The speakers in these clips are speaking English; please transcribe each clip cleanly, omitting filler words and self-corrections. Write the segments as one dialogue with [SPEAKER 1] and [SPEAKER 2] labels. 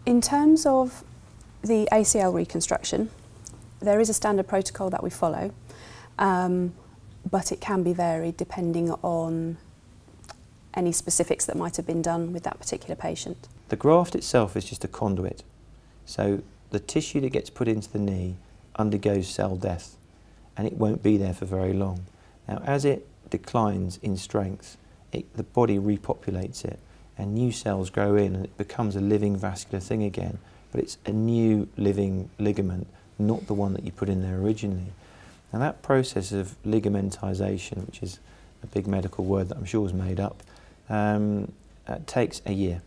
[SPEAKER 1] In terms of the ACL reconstruction, there is a standard protocol that we follow, but it can be varied depending on any specifics that might have been done with that particular patient.
[SPEAKER 2] The graft itself is just a conduit. So the tissue that gets put into the knee undergoes cell death, and it won't be there for very long. Now, as it declines in strength, the body repopulates it, and new cells grow in, and it becomes a living vascular thing again. But it's a new living ligament, not the one that you put in there originally. Now, that process of ligamentization, which is a big medical word that I'm sure is made up, takes a year,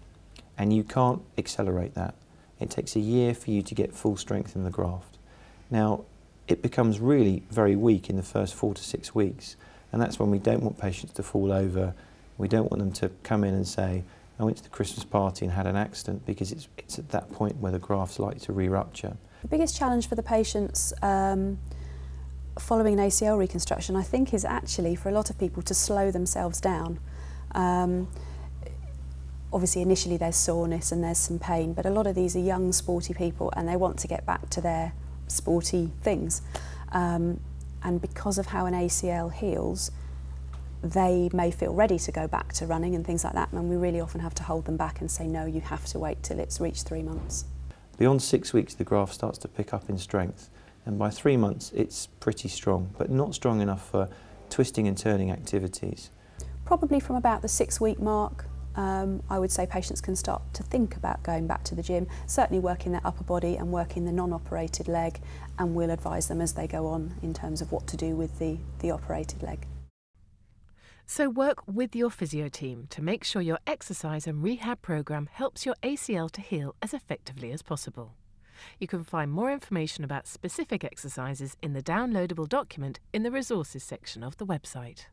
[SPEAKER 2] and you can't accelerate that. It takes a year for you to get full strength in the graft. Now, it becomes really very weak in the first 4 to 6 weeks, and that's when we don't want patients to fall over. We don't want them to come in and say, I went to the Christmas party and had an accident, because it's at that point where the graft's likely to re-rupture.
[SPEAKER 1] The biggest challenge for the patients following an ACL reconstruction, I think, is actually for a lot of people to slow themselves down. Obviously initially there's soreness and there's some pain, but a lot of these are young sporty people and they want to get back to their sporty things. And because of how an ACL heals, they may feel ready to go back to running and things like that, and we really often have to hold them back and say, no, you have to wait till it's reached 3 months.
[SPEAKER 2] Beyond 6 weeks, the graft starts to pick up in strength, and by 3 months it's pretty strong, but not strong enough for twisting and turning activities.
[SPEAKER 1] Probably from about the 6-week mark, I would say patients can start to think about going back to the gym, certainly working their upper body and working the non-operated leg, and we'll advise them as they go on in terms of what to do with the operated leg.
[SPEAKER 3] So work with your physio team to make sure your exercise and rehab programme helps your ACL to heal as effectively as possible. You can find more information about specific exercises in the downloadable document in the resources section of the website.